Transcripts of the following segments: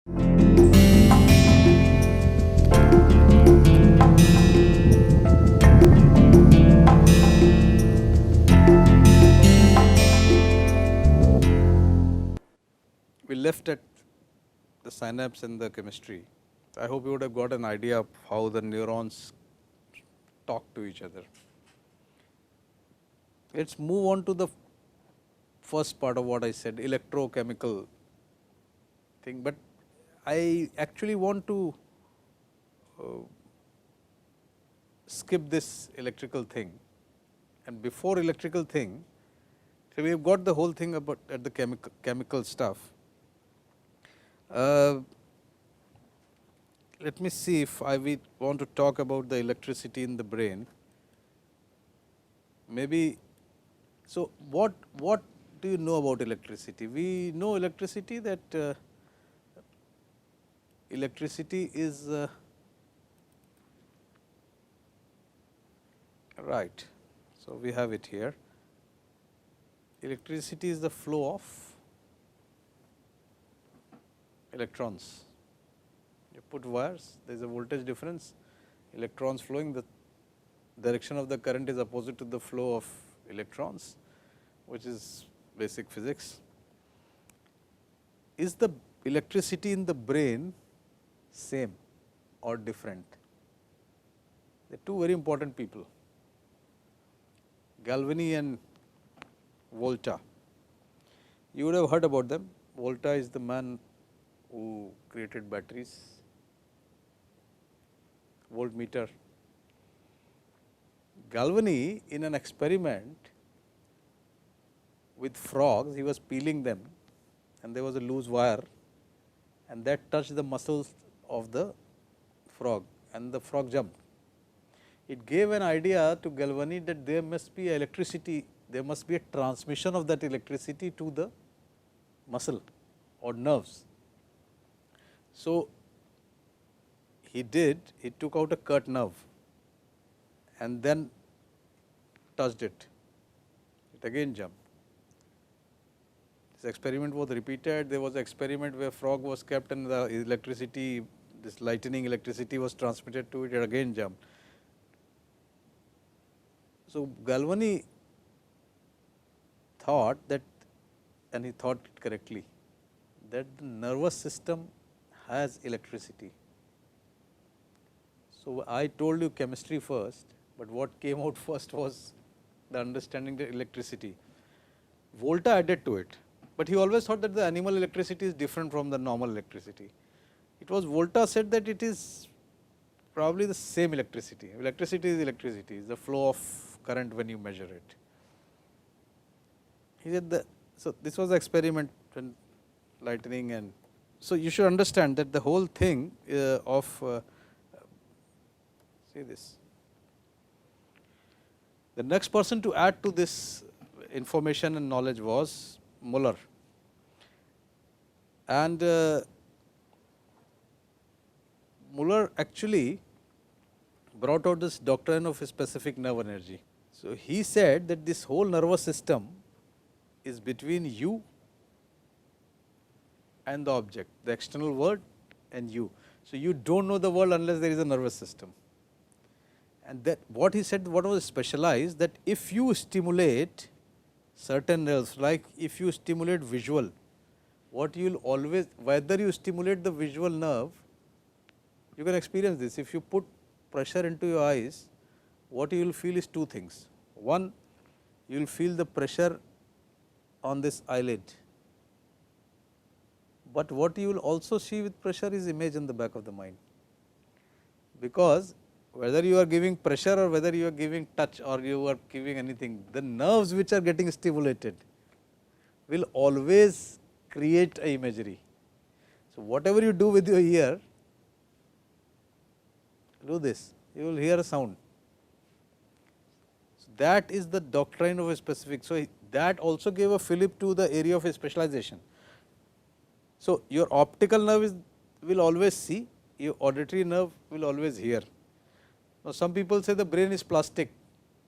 We left at the synapse and the chemistry. I hope you would have got an idea of how the neurons talk to each other. Let us move on to the first part of what I said, electrochemical thing, but I actually want to skip this electrical thing, and before electrical thing, so we have got the whole thing about at the chemical stuff. Let me see if we want to talk about the electricity in the brain. Maybe, so what do you know about electricity? We know electricity that electricity is right. So, we have it here. Electricity is the flow of electrons. You put wires, there is a voltage difference, electrons flowing, the direction of the current is opposite to the flow of electrons, which is basic physics. Is the electricity in the brain same or different? They are two very important people, Galvani and Volta. You would have heard about them. Volta is the man who created batteries, voltmeter. Galvani, in an experiment with frogs, he was peeling them and there was a loose wire and that touched the muscles of the frog and the frog jumped. It gave an idea to Galvani that there must be electricity, there must be a transmission of that electricity to the muscle or nerves. So, he took out a cut nerve and then touched it, it again jumped. This experiment was repeated. There was an experiment where frog was kept and the electricity, this lightning electricity was transmitted to it, it again jumped. So, Galvani thought that, and he thought it correctly, that the nervous system has electricity. So, I told you chemistry first, but what came out first was the understanding the electricity. Volta added to it, but he always thought that the animal electricity is different from the normal electricity. It was Volta said that it is probably the same electricity. Electricity, is the flow of current when you measure it. He said so this was the experiment when lightning, and so you should understand that the whole thing see this. The next person to add to this information and knowledge was Muller, and Muller actually brought out this doctrine of specific nerve energy. So, he said that this whole nervous system is between you and the object, the external world and you. So, you do not know the world unless there is a nervous system. And that what he said, what was specialized, that if you stimulate certain nerves, like if you stimulate visual, what you will always, whether you stimulate the visual nerve, you can experience this. If you put pressure into your eyes, what you will feel is two things. One, you will feel the pressure on this eyelid, but what you will also see with pressure is image in the back of the mind, because whether you are giving pressure or whether you are giving touch or you are giving anything, the nerves which are getting stimulated will always create a imagery. So, whatever you do with your ear, do this, you will hear a sound. So, that is the doctrine of a specific. So, that also gave a fillip to the area of a specialization. So, your optical nerve will always see, your auditory nerve will always hear. Now, some people say the brain is plastic,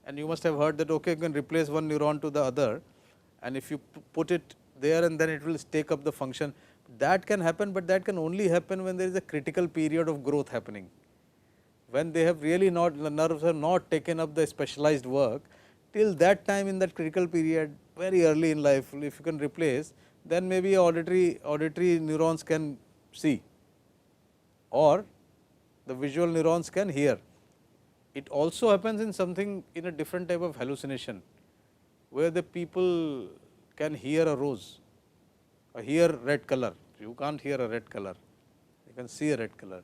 and you must have heard that okay, you can replace one neuron to the other, and if you put it there and then it will take up the function. that can happen, but that can only happen when there is a critical period of growth happening. When they have really not, the nerves have not taken up the specialized work, till that time in that critical period, very early in life, if you can replace, then maybe auditory neurons can see, or the visual neurons can hear. It also happens in something, in a different type of hallucination, where the people can hear a rose or hear red color. You can't hear a red color, you can see a red color.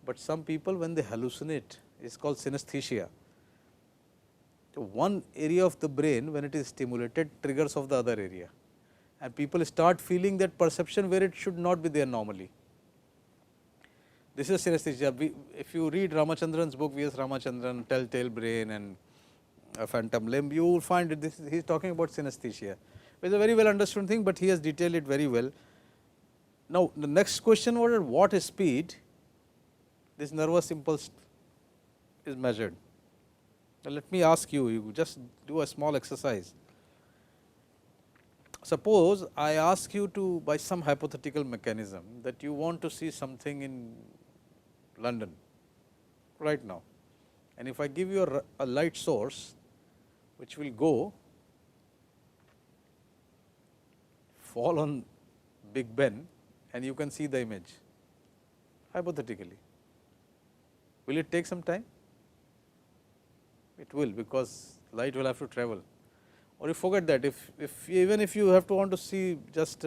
But some people, when they hallucinate, it is called synesthesia. So, one area of the brain, when it is stimulated, triggers of the other area, and people start feeling that perception where it should not be there normally. This is synesthesia. If you read Ramachandran's book, V.S. Ramachandran, Telltale Brain and Phantom Limb, you will find that he is talking about synesthesia. It is a very well understood thing, but he has detailed it very well. Now, the next question was, at what speed this nervous impulse is measured. Now, let me ask you, you just do a small exercise. Suppose I ask you to, by some hypothetical mechanism, that you want to see something in London right now, and if I give you a light source which will go, fall on Big Ben, and you can see the image, hypothetically, will it take some time? It will, because light will have to travel. Or you forget that, if even if you have to want to see just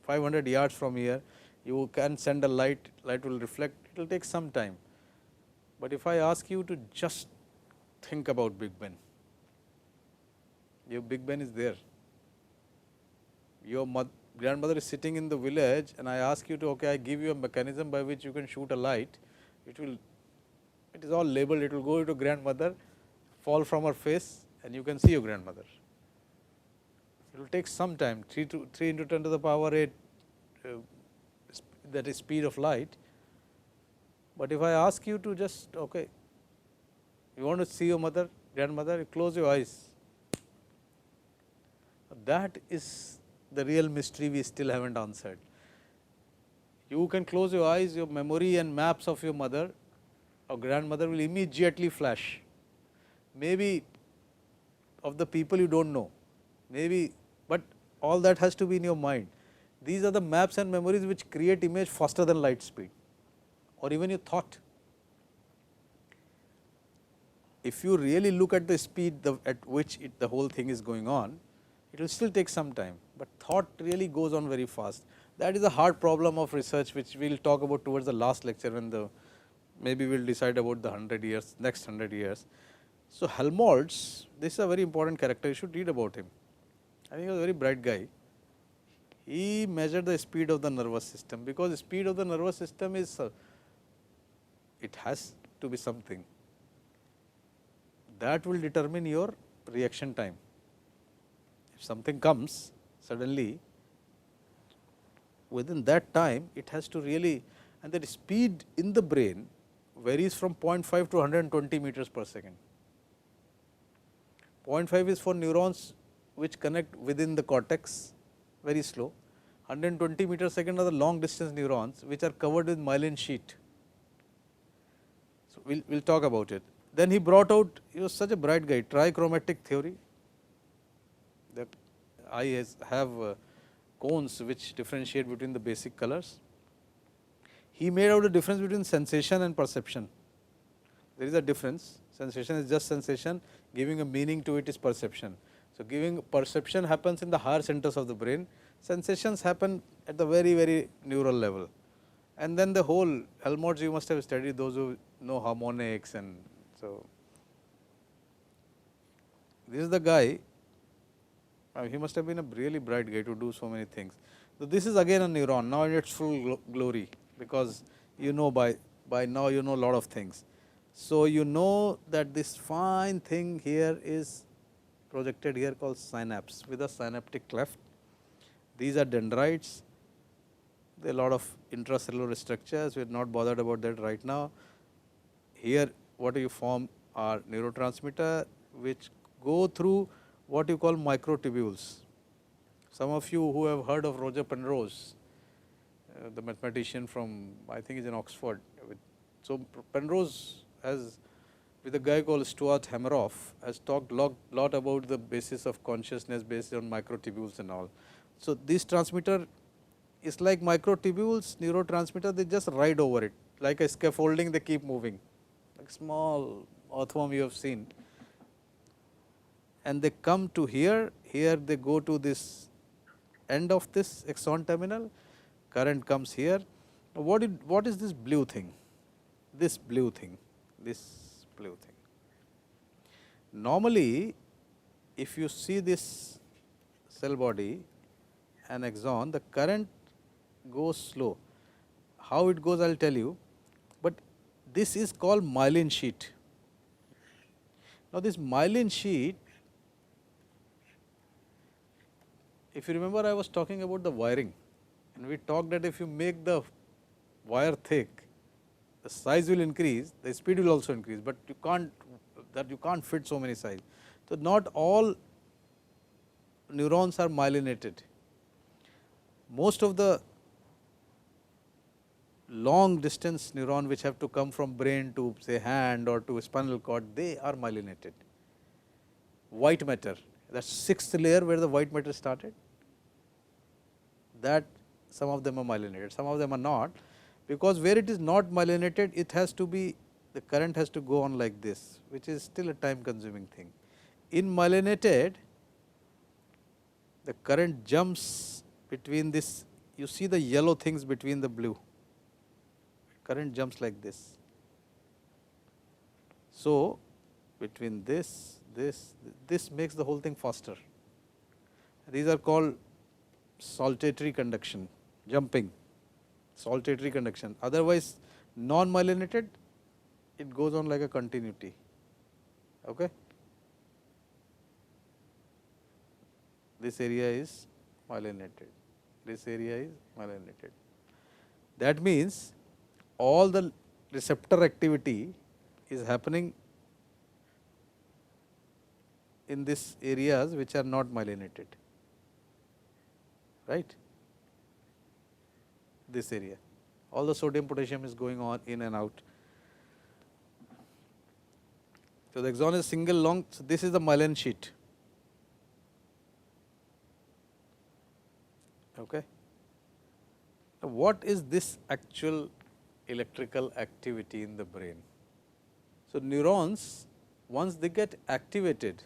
500 yards from here, you can send a light will reflect, it will take some time. But if I ask you to just think about Big Ben, your Big Ben is there, your grandmother is sitting in the village, and I ask you to, okay, I give you a mechanism by which you can shoot a light, it is all labeled, it will go to grandmother, fall from her face, and you can see your grandmother. It will take some time, 3 into 10 to the power 8, that is speed of light. But if I ask you to just, okay, you want to see your mother, grandmother, you close your eyes. That is the real mystery we still haven't answered. You can close your eyes, your memory and maps of your mother or grandmother will immediately flash. Maybe of the people you don't know, maybe, but all that has to be in your mind. These are the maps and memories which create image faster than light speed, or even your thought. If you really look at the speed at which the whole thing is going on, it will still take some time, but thought really goes on very fast. That is a hard problem of research, which we will talk about towards the last lecture, when maybe we will decide about the 100 years, next 100 years. So, Helmholtz, this is a very important character, you should read about him. I think he was a very bright guy. He measured the speed of the nervous system, because the speed of the nervous system is, it has to be something that will determine your reaction time. If something comes suddenly, within that time it has to really, and that speed in the brain varies from 0.5 to 120 meters per second. 0.5 is for neurons which connect within the cortex, very slow. 120 meters per second are the long distance neurons which are covered with myelin sheet. So, we will talk about it. Then he brought out, he was such a bright guy, trichromatic theory. The eye have cones which differentiate between the basic colors. He made out a difference between sensation and perception. There is a difference. Sensation is just sensation, giving a meaning to it is perception. So, giving perception happens in the higher centers of the brain, sensations happen at the very, very neural level. And then the whole Helmholtz, you must have studied, those who know harmonics, and so this is the guy, he must have been a really bright guy to do so many things. So, this is again a neuron, now in its full glory, because you know by now you know a lot of things. So, you know that this fine thing here is projected here called synapse with a synaptic cleft. These are dendrites, there are a lot of intracellular structures, we are not bothered about that right now. Here what you form are neurotransmitter which go through what you call microtubules. Some of you who have heard of Roger Penrose, the mathematician from, I think is in Oxford. So, Penrose has, with a guy called Stuart Hameroff, has talked lot about the basis of consciousness based on microtubules and all. So, this transmitter is like microtubules, neurotransmitter, they just ride over it, like a scaffolding, they keep moving, like small earthworm you have seen, and they come to here, here they go to this end of this axon terminal, current comes here. What is this blue thing? This blue thing, this blue thing. Normally, if you see this cell body, an axon, the current goes slow. How it goes, I will tell you, but this is called myelin sheet. Now, this myelin sheet, if you remember, I was talking about the wiring, and we talked that if you make the wire thick, the size will increase, the speed will also increase, but you can't fit so many size. So, not all neurons are myelinated. Most of the long distance neuron which have to come from brain to say hand or to spinal cord, they are myelinated. White matter, that sixth layer where the white matter started, that some of them are myelinated, some of them are not, because where it is not myelinated, it has to be, the current has to go on like this, which is still a time consuming thing. In myelinated, the current jumps between this, you see the yellow things between the blue, current jumps like this. So, between this makes the whole thing faster. These are called saltatory conduction, jumping, saltatory conduction. Otherwise, non-myelinated, it goes on like a continuity. Okay. This area is myelinated, this area is myelinated. That means, all the receptor activity is happening in these areas which are not myelinated, right. This area, all the sodium potassium is going on in and out. So, the axon is single long, so this is the myelin sheet. Okay. Now, what is this actual electrical activity in the brain? So, neurons, once they get activated,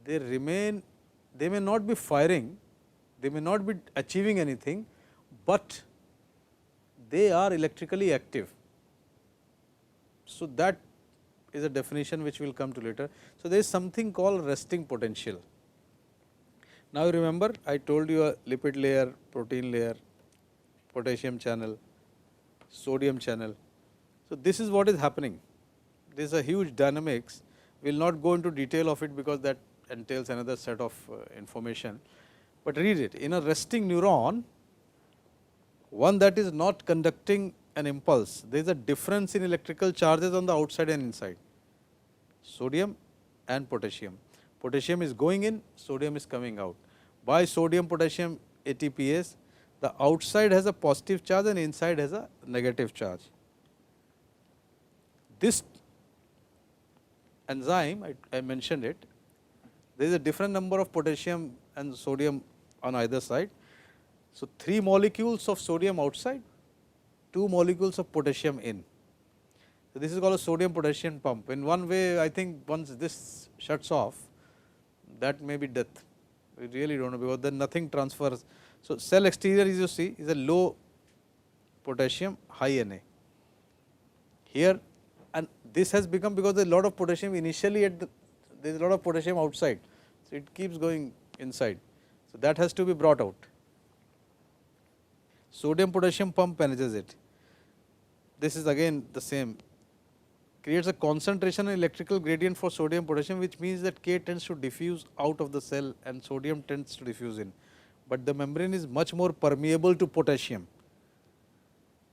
they remain, they may not be firing, they may not be achieving anything, but they are electrically active. So, that is a definition which we will come to later. So, there is something called resting potential. Now, you remember I told you a lipid layer, protein layer, potassium channel, sodium channel. So, this is what is happening. This is a huge dynamics. We will not go into detail of it because that entails another set of information, but read it. In a resting neuron, one that is not conducting an impulse, there is a difference in electrical charges on the outside and inside, sodium and potassium. Potassium is going in, sodium is coming out. By sodium potassium ATPase, the outside has a positive charge and inside has a negative charge. This enzyme, I mentioned it, there is a different number of potassium and sodium on either side. So, 3 molecules of sodium outside, 2 molecules of potassium in. So, this is called a sodium potassium pump. In one way, I think once this shuts off, that may be death. We really do not know, because then nothing transfers. So, cell exterior, as you see, is a low potassium, high Na. Here, and this has become because there is a lot of potassium initially at the, there is a lot of potassium outside. So, it keeps going inside. So, that has to be brought out. Sodium potassium pump manages it. This is again the same, creates a concentration and electrical gradient for sodium potassium, which means that K tends to diffuse out of the cell and sodium tends to diffuse in, but the membrane is much more permeable to potassium.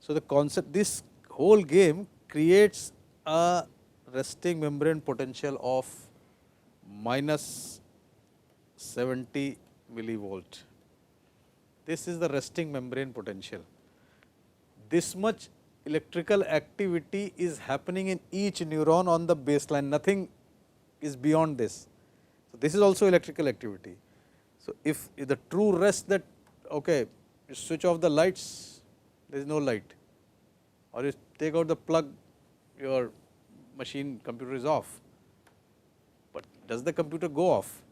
So, the concept, this whole game creates a resting membrane potential of minus 70 millivolt. this is the resting membrane potential. This much electrical activity is happening in each neuron on the baseline, nothing is beyond this. So, this is also electrical activity. So, if the true rest that okay, you switch off the lights, there is no light, or you take out the plug, your machine computer is off, but does the computer go off?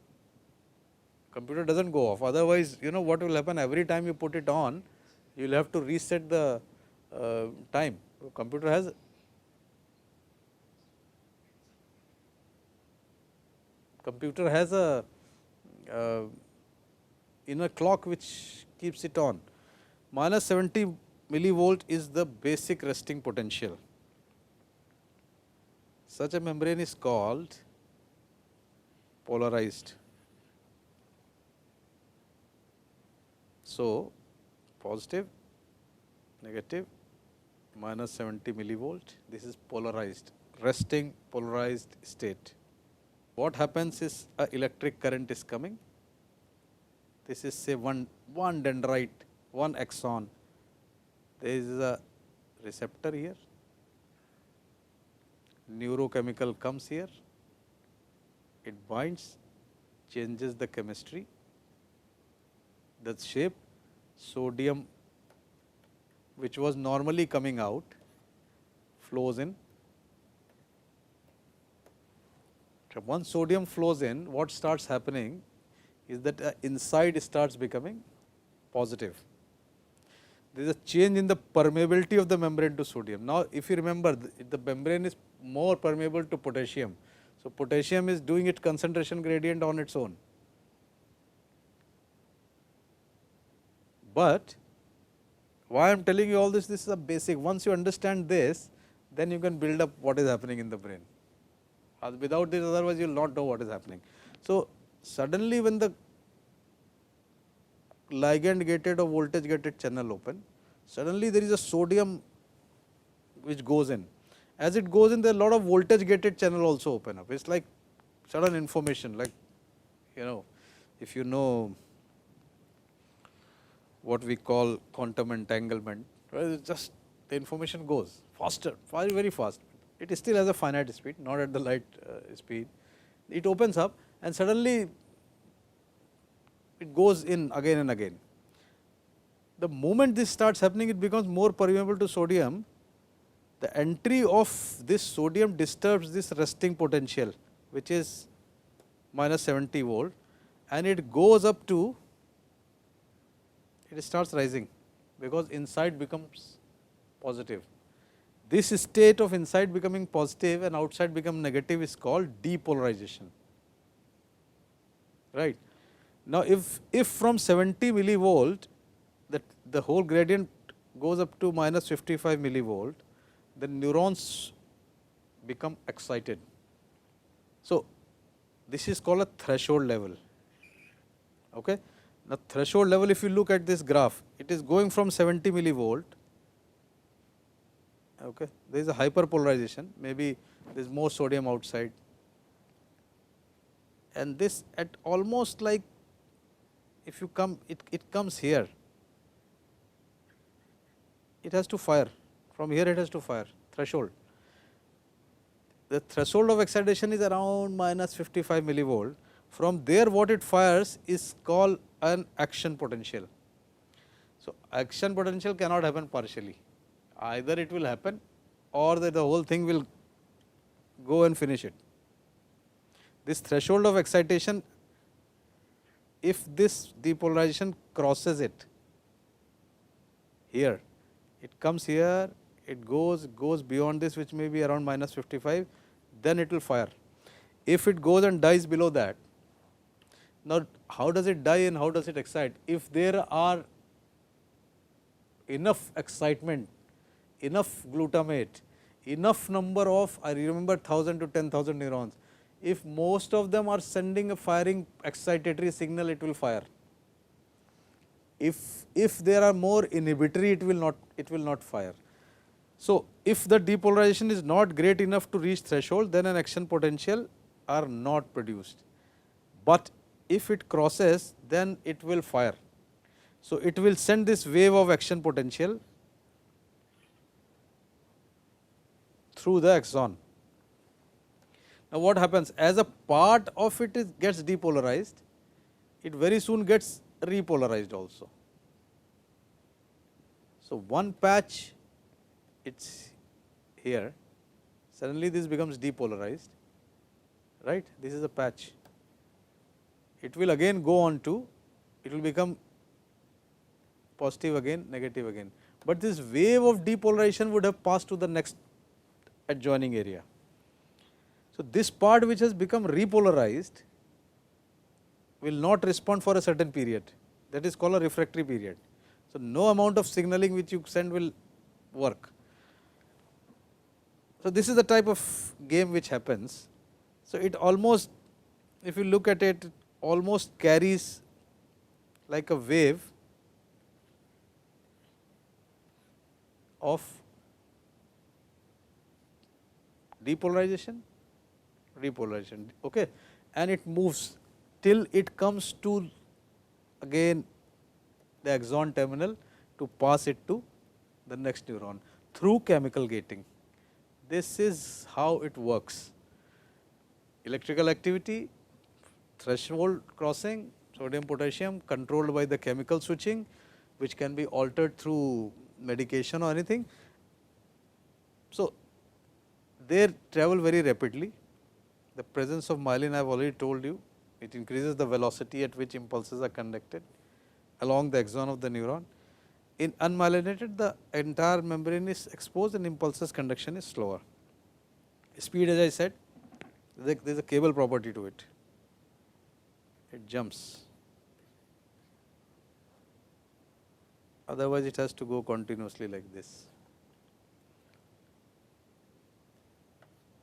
Computer does not go off, otherwise what will happen, every time you put it on, you will have to reset the time. Computer has a inner clock which keeps it on. Minus 70 millivolt is the basic resting potential. Such a membrane is called polarized. So, positive, negative, minus 70 millivolt, this is polarized, resting polarized state. What happens is a electric current is coming. This is say one dendrite, one axon. There is a receptor here. Neurochemical comes here. It binds, changes the chemistry. The shape, sodium which was normally coming out flows in. Once sodium flows in, what starts happening is that inside starts becoming positive. There is a change in the permeability of the membrane to sodium. Now, if you remember, the membrane is more permeable to potassium. So, potassium is doing its concentration gradient on its own. But why I am telling you all this, this is a basic. Once you understand this, then you can build up what is happening in the brain. Without this, otherwise you will not know what is happening. So, suddenly when the ligand gated or voltage gated channel open, suddenly there is a sodium which goes in. As it goes in, there are a lot of voltage gated channel also open up. It is like sudden information, like if you know what we call quantum entanglement, right? Just the information goes faster, very fast. It still has a finite speed, not at the light speed. It opens up and suddenly it goes in again and again. The moment this starts happening, it becomes more permeable to sodium. The entry of this sodium disturbs this resting potential, which is minus 70 volt, and it goes up to, it starts rising because inside becomes positive. This state of inside becoming positive and outside become negative is called depolarization. Right. Now, if from 70 millivolt the whole gradient goes up to minus 55 millivolt, the neurons become excited. So, this is called a threshold level. Okay. Now, threshold level, if you look at this graph, it is going from 70 millivolt. Okay. There is a hyperpolarization, maybe there is more sodium outside, and this at almost like, if you come, it comes here, it has to fire, from here it has to fire, threshold. The threshold of excitation is around minus 55 millivolt. From there what it fires is called an action potential. So, action potential cannot happen partially, either it will happen or the whole thing will go and finish it. This threshold of excitation, if this depolarization crosses it here, it comes here, it goes beyond this, which may be around minus 55, then it will fire. If it goes and dies below that, now how does it die and how does it excite? If there are enough excitement, enough glutamate, enough number of, I remember 1000 to 10,000 neurons, if most of them are sending a firing excitatory signal, it will fire. If there are more inhibitory, it will not fire. So, if the depolarization is not great enough to reach threshold, then an action potential are not produced. But if it crosses, then it will fire. So, it will send this wave of action potential through the axon. Now, what happens as a part of it is gets depolarized, it very soon gets repolarized also. So, one patch it is here, suddenly this becomes depolarized, right. This is a patch, it will again go on to, it will become positive again, negative again, but this wave of depolarization would have passed to the next adjoining area. So, this part which has become repolarized will not respond for a certain period, that is called a refractory period. So, no amount of signaling which you send will work. So, this is the type of game which happens. So, it almost, if you look at it, almost carries like a wave of depolarization, repolarization, okay, and it moves till it comes to again the axon terminal to pass it to the next neuron through chemical gating. This is how it works. Electrical activity, threshold crossing, sodium potassium controlled by the chemical switching, which can be altered through medication or anything. So, they travel very rapidly. The presence of myelin I have already told you, it increases the velocity at which impulses are conducted along the axon of the neuron. In unmyelinated, the entire membrane is exposed and impulses conduction is slower. Speed, as I said, there is a cable property to it, it jumps, otherwise it has to go continuously like this.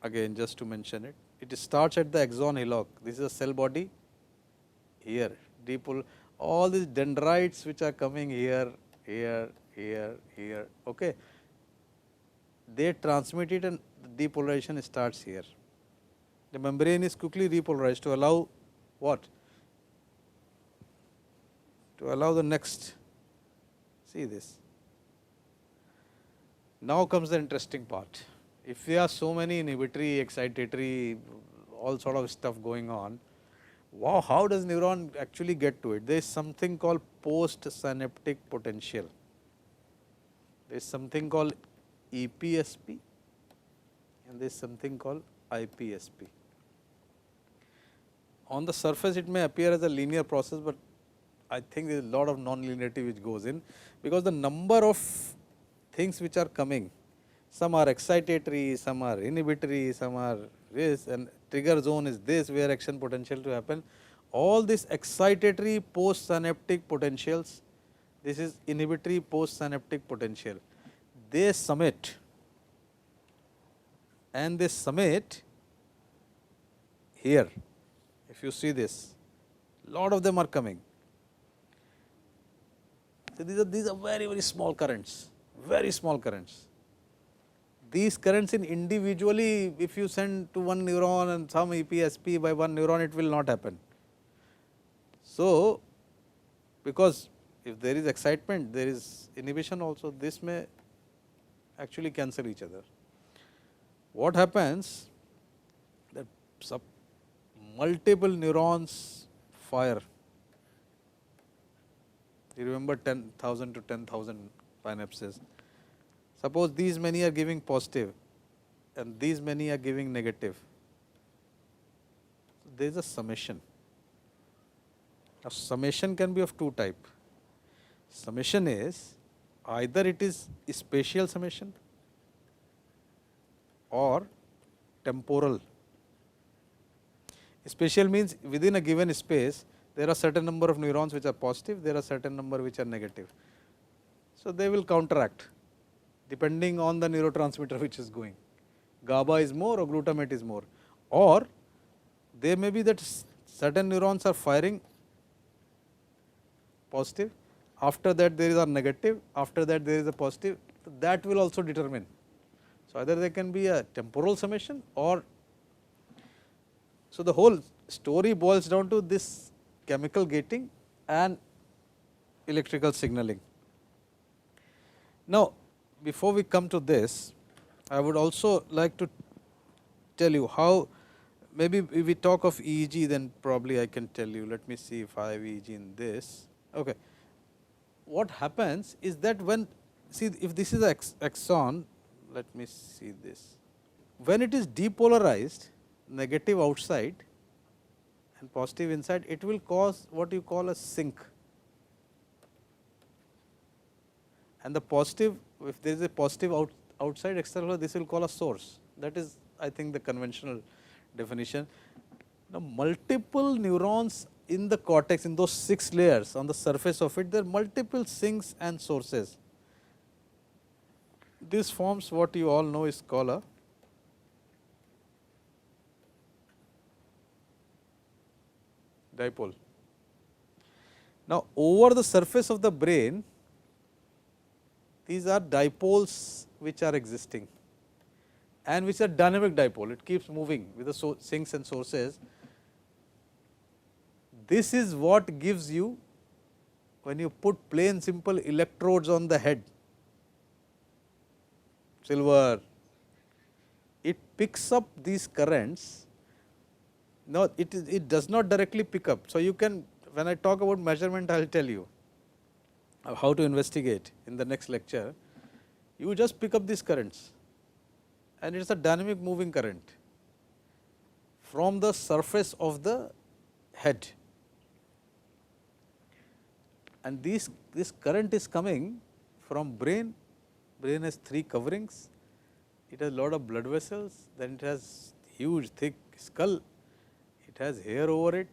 Again, just to mention it, it starts at the axon hillock, this is a cell body here, all these dendrites which are coming here, here, here, here, okay. They transmit it and the depolarization starts here. The membrane is quickly repolarized to allow what? To allow the next, see this. Now comes the interesting part. If there are so many inhibitory, excitatory, all sort of stuff going on, wow, how does neuron actually get to it? There is something called post synaptic potential. There is something called EPSP and there is something called IPSP. On the surface it may appear as a linear process, but I think there is a lot of non-linearity which goes in, because the number of things which are coming, some are excitatory, some are inhibitory, some are this, and trigger zone is this where action potential to happen. All these excitatory post synaptic potentials, this is inhibitory post synaptic potential, they summit and they summit here. If you see this, lot of them are coming. So, these are very, very small currents, very small currents. These currents in individually, if you send to one neuron and some EPSP by one neuron, it will not happen. So, because if there is excitement, there is inhibition also, this may actually cancel each other. What happens that multiple neurons fire, you remember 10,000 to 10,000 synapses. Suppose these many are giving positive and these many are giving negative, there is a summation. Now, summation can be of two types. Summation is either it is spatial summation or temporal. Spatial means within a given space there are certain number of neurons which are positive, there are certain number which are negative. So, they will counteract depending on the neurotransmitter which is going. GABA is more or glutamate is more, or there may be that certain neurons are firing positive, after that there is a negative, after that there is a positive, that will also determine. So, either there can be a temporal summation or, so the whole story boils down to this chemical gating and electrical signaling. Now, before we come to this, I would also like to tell you how, maybe if we talk of EEG, then probably I can tell you. Let me see if I have EEG in this. Okay. What happens is that when, see, if this is a axon, let me see this. When it is depolarized, negative outside and positive inside, it will cause what you call a sink. And the positive, if there is a positive outside external, this will call a source. That is, I think, the conventional definition. Now, multiple neurons in the cortex, in those 6 layers on the surface of it, there are multiple sinks and sources. This forms what you all know is called a dipole. Now, over the surface of the brain, these are dipoles which are existing and which are dynamic dipole. It keeps moving with the sinks and sources. This is what gives you, when you put plain simple electrodes on the head, silver, it picks up these currents. No, it does not directly pick up. So, you can, when I talk about measurement, I will tell you how to investigate in the next lecture. You just pick up these currents and it is a dynamic moving current from the surface of the head, and this current is coming from brain. Brain has 3 coverings, it has lot of blood vessels, then it has huge thick skull, it has hair over it.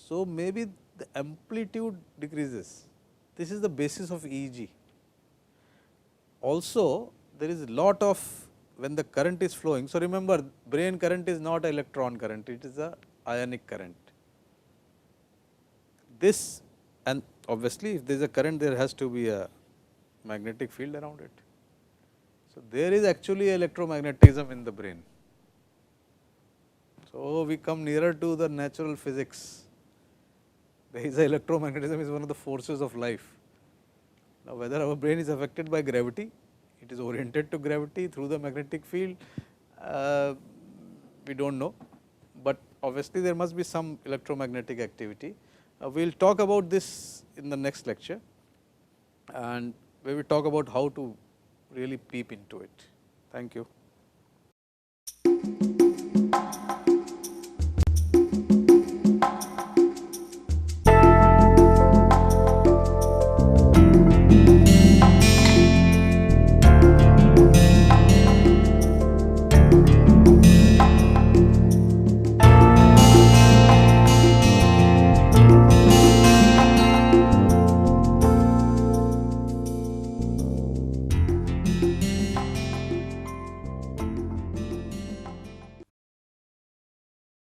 So, maybe the amplitude decreases. This is the basis of EEG. Also, there is a lot of, when the current is flowing. So, remember, brain current is not electron current, it is a ionic current. This, and obviously, if there is a current, there has to be a magnetic field around it. So, there is actually electromagnetism in the brain. So, we come nearer to the natural physics. There is electromagnetism is one of the forces of life. Now, whether our brain is affected by gravity, it is oriented to gravity through the magnetic field, we do not know, but obviously there must be some electromagnetic activity. We will talk about this in the next lecture, and we will talk about how to really peep into it. Thank you.